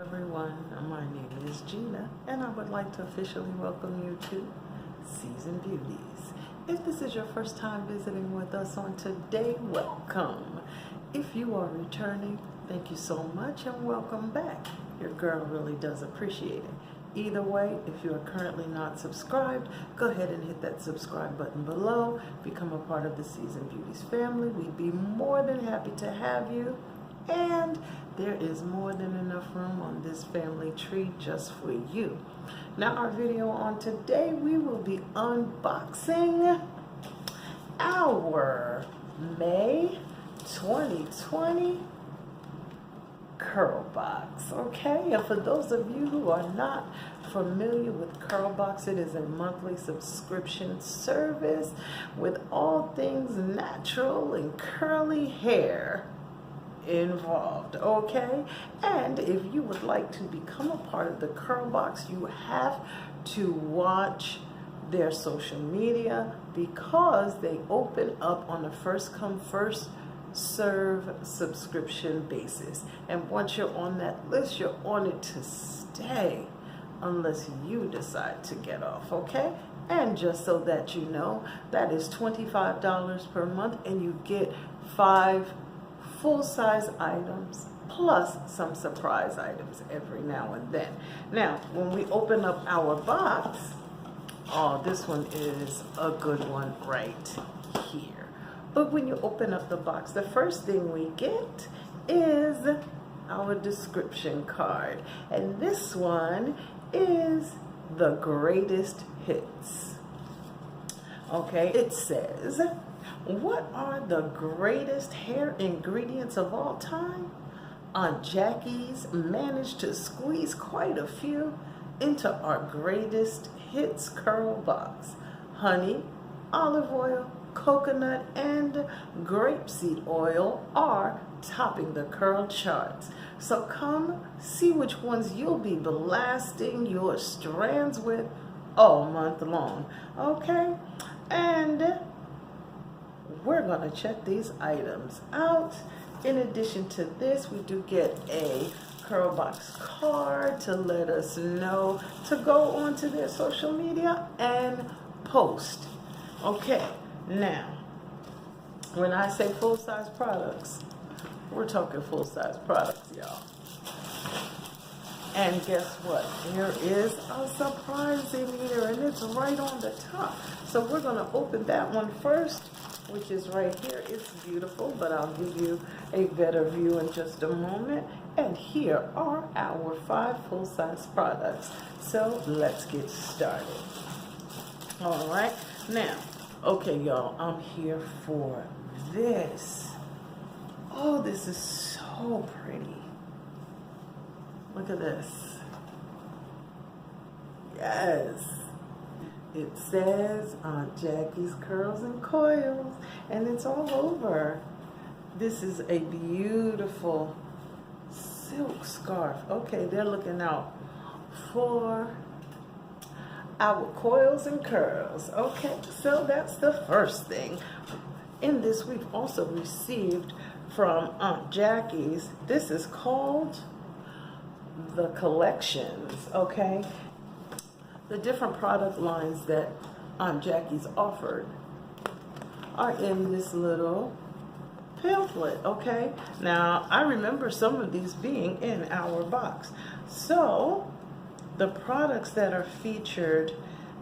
Everyone, my name is Gina and I would like to officially welcome you to Seasoned Beauties. If this is your first time visiting with us on today, welcome. If you are returning, thank you so much and welcome back. Your girl really does appreciate it. Either way, if you are currently not subscribed, go ahead and hit that subscribe button below. Become a part of the Seasoned Beauties family. We'd be more than happy to have you. And there is more than enough room on this family tree just for you. Now our video on today, we will be unboxing our May 2020 CurlBox, okay? And for those of you who are not familiar with CurlBox, it is a monthly subscription service with all things natural and curly hair involved, okay? And if you would like to become a part of the CurlBox, you have to watch their social media because they open up on a first come first serve subscription basis, and once you're on that list, you're on it to stay unless you decide to get off, okay? And just so that you know, that is $25 per month and you get 5 full-size items plus some surprise items every now and then. Now, when we open up our box, oh, this one is a good one right here. But when you open up the box, the first thing we get is our description card. And this one is the greatest hits. Okay, it says, what are the greatest hair ingredients of all time? Aunt Jackie's managed to squeeze quite a few into our greatest hits curl box. Honey, olive oil, coconut, and grapeseed oil are topping the curl charts. So come see which ones you'll be blasting your strands with all month long. Okay? And we're going to check these items out. In addition to this, we do get a CurlBox card to let us know to go onto their social media and post. Okay, now, when I say full-size products, we're talking full-size products, y'all. And guess what? There is a surprise in here, and it's right on the top. So we're going to open that one first, which is right here. It's beautiful, but I'll give you a better view in just a moment. And here are our 5 full-size products. So let's get started. All right. Now, okay, y'all, I'm here for this. Oh, this is so pretty. Look at this. Yes. It says Aunt Jackie's Curls and Coils, and it's all over. This is a beautiful silk scarf. Okay, they're looking out for our coils and curls. Okay, so that's the first thing. In this, we've also received from Aunt Jackie's, this is called the collections, okay? The different product lines that Aunt Jackie's offered are in this little pamphlet, okay? Now, I remember some of these being in our box. So, the products that are featured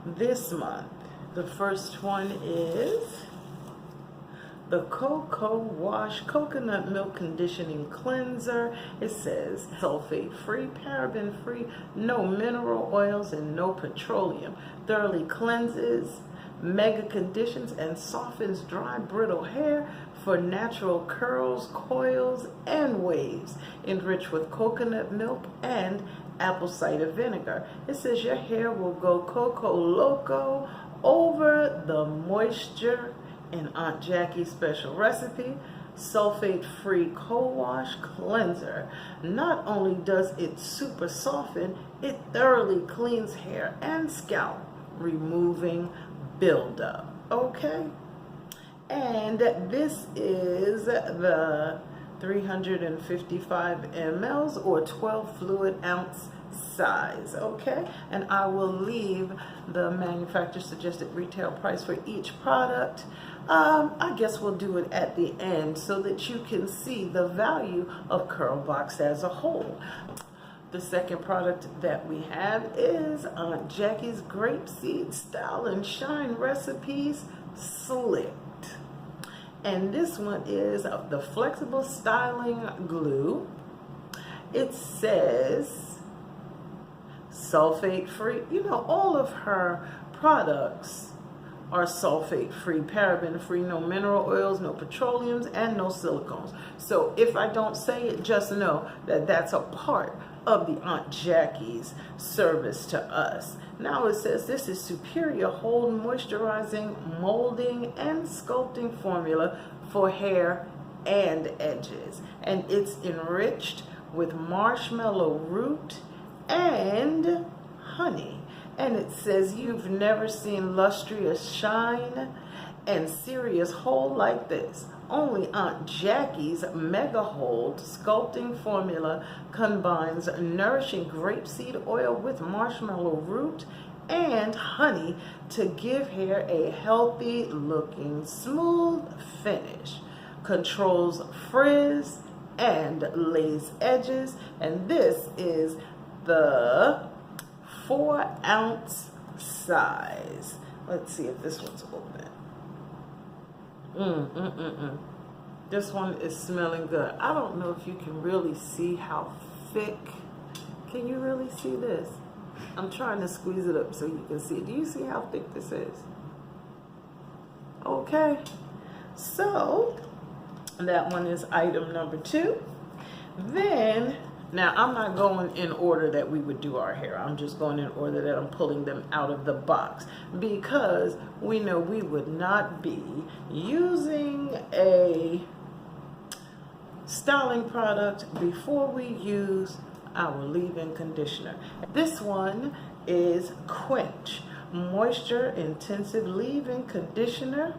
this month, the first one is the Cocoa Wash Coconut Milk Conditioning Cleanser. It says sulfate-free, paraben-free, no mineral oils, and no petroleum. Thoroughly cleanses, mega conditions, and softens dry, brittle hair for natural curls, coils, and waves. Enriched with coconut milk and apple cider vinegar. It says your hair will go Coco Loco over the moisture in Aunt Jackie's special recipe, sulfate-free co-wash cleanser. Not only does it super soften, it thoroughly cleans hair and scalp, removing buildup. Okay? And this is the 355 mLs or 12 fluid ounce size. Okay, and I will leave the manufacturer suggested retail price for each product. I guess we'll do it at the end so that you can see the value of CurlBox as a whole. The second product that we have is Aunt Jackie's Grape Seed Style and Shine Recipes Slicked. And this one is the flexible styling glue. It says sulfate free. You know, all of her products are sulfate free, paraben free, no mineral oils, no petroleums, and no silicones. So if I don't say it, just know that that's a part of the Aunt Jackie's service to us. Now it says this is superior hold, moisturizing, molding, and sculpting formula for hair and edges. And it's enriched with marshmallow root and honey. And it says you've never seen lustrous shine and serious hold like this. Only Aunt Jackie's Mega Hold Sculpting Formula combines nourishing grapeseed oil with marshmallow root and honey to give hair a healthy looking smooth finish. Controls frizz and lace edges. And this is the 4 ounce size. Let's see if this one's open. This one is smelling good. I don't know if you can really see how thick. Can you really see this? I'm trying to squeeze it up so you can see. Do you see how thick this is? Okay. So that one is item number 2. Then, now I'm not going in order that we would do our hair. I'm just going in order that I'm pulling them out of the box, because we know we would not be using a styling product before we use our leave-in conditioner. This one is Quench Moisture Intensive Leave-In Conditioner,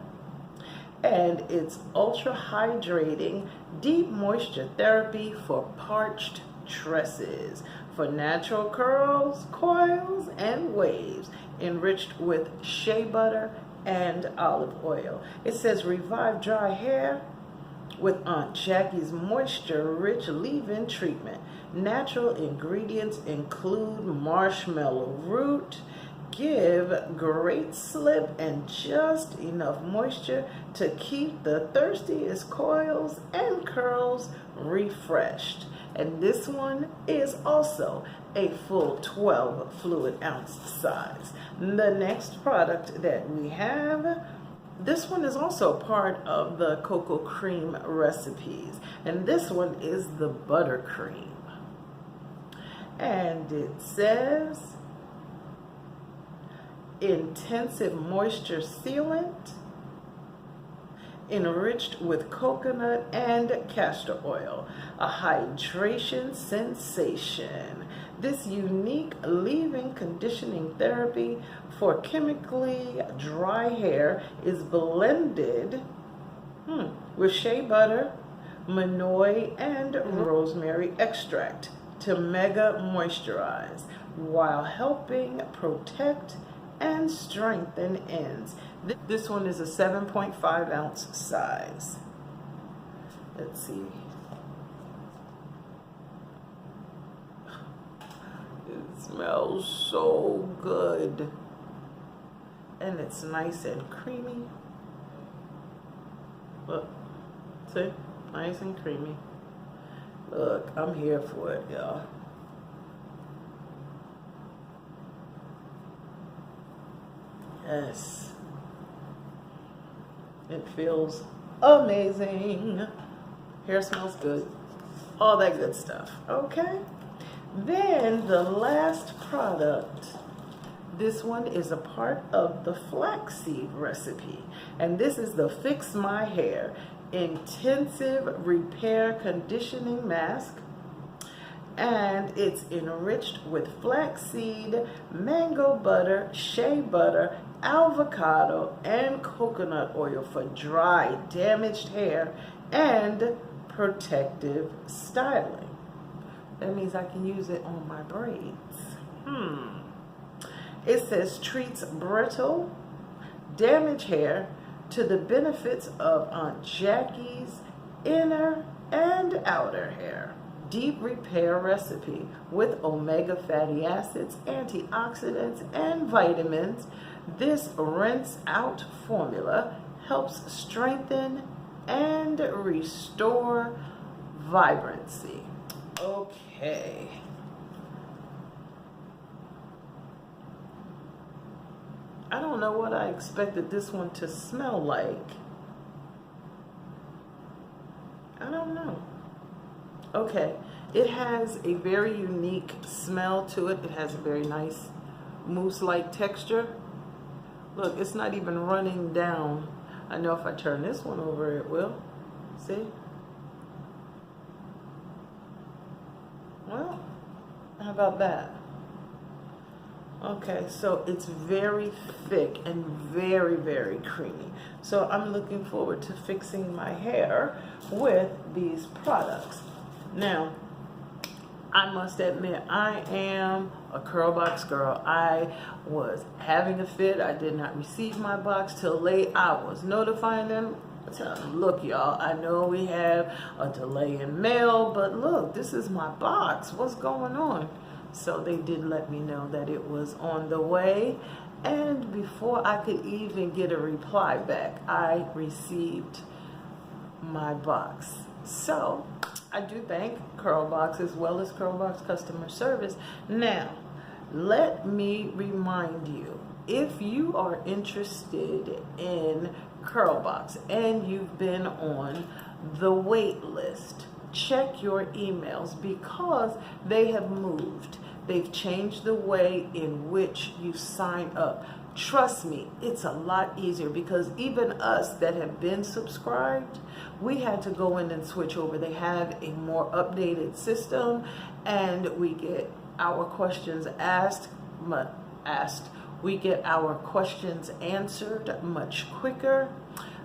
and it's ultra hydrating deep moisture therapy for parched tresses, for natural curls, coils, and waves, enriched with shea butter and olive oil. It says revive dry hair with Aunt Jackie's moisture-rich leave-in treatment. Natural ingredients include marshmallow root, give great slip and just enough moisture to keep the thirstiest coils and curls refreshed. And this one is also a full 12 fluid ounce size. The next product that we have, this one is also part of the cocoa cream recipes, and this one is the buttercream. And it says intensive moisture sealant, enriched with coconut and castor oil, a hydration sensation. This unique leave-in conditioning therapy for chemically dry hair is blended with shea butter, manoi, and rosemary extract to mega moisturize while helping protect and strengthen ends. This one is a 7.5 ounce size. Let's see. It smells so good. And it's nice and creamy. Look, see? Nice and creamy. Look, I'm here for it, y'all. Yes. It feels amazing. Hair smells good. All that good stuff. Okay. Then the last product. This one is a part of the flaxseed recipe. And this is the Fix My Hair Intensive Repair Conditioning Mask. And it's enriched with flaxseed, mango butter, shea butter, avocado, and coconut oil for dry, damaged hair and protective styling. That means I can use it on my braids. It says treats brittle, damaged hair to the benefits of Aunt Jackie's inner and outer hair. Deep repair recipe with omega fatty acids, antioxidants, and vitamins. This rinse out formula helps strengthen and restore vibrancy. Okay. I don't know what I expected this one to smell like. I don't know. Okay, it has a very unique smell to it. It has a very nice mousse-like texture. Look, it's not even running down. I know if I turn this one over, it will. See? Well, how about that? Okay, so it's very thick and very, very creamy. So I'm looking forward to fixing my hair with these products. Now, I must admit, I am a CurlBox girl. I was having a fit. I did not receive my box till late. I was notifying them. Telling them, look, y'all, I know we have a delay in mail, but look, this is my box. What's going on? So they did let me know that it was on the way. And before I could even get a reply back, I received my box. So I do thank CurlBox as well as CurlBox customer service. Now, let me remind you, if you are interested in CurlBox and you've been on the wait list, check your emails because they have moved. They've changed the way in which you sign up. Trust me, it's a lot easier because even us that have been subscribed, we had to go in and switch over. They have a more updated system and we get our questions asked. We get our questions answered much quicker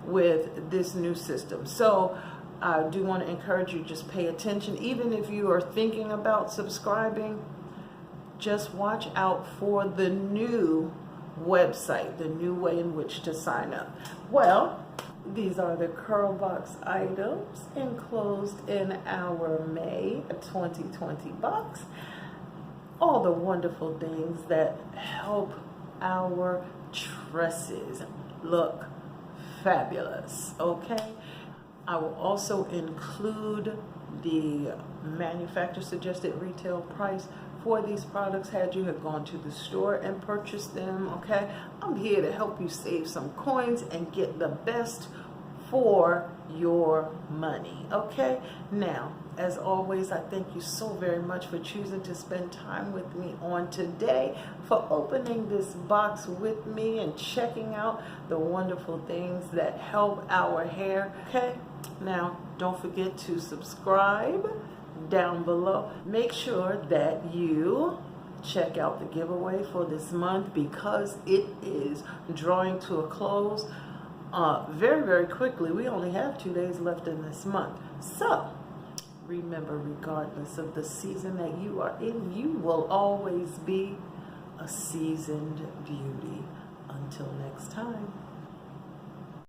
with this new system. So I do want to encourage you, just pay attention. Even if you are thinking about subscribing, just watch out for the new website, the new way in which to sign up. Well, these are the CurlBox items enclosed in our May 2020 box. All the wonderful things that help our tresses look fabulous, okay? I will also include the manufacturer suggested retail price for these products had you have gone to the store and purchased them, okay? I'm here to help you save some coins and get the best for your money, okay? Now, as always, I thank you so very much for choosing to spend time with me on today, for opening this box with me and checking out the wonderful things that help our hair, okay? Now, don't forget to subscribe down below. Make sure that you check out the giveaway for this month because it is drawing to a close very, very quickly. We only have 2 days left in this month. So, remember, regardless of the season that you are in, you will always be a seasoned beauty. Until next time.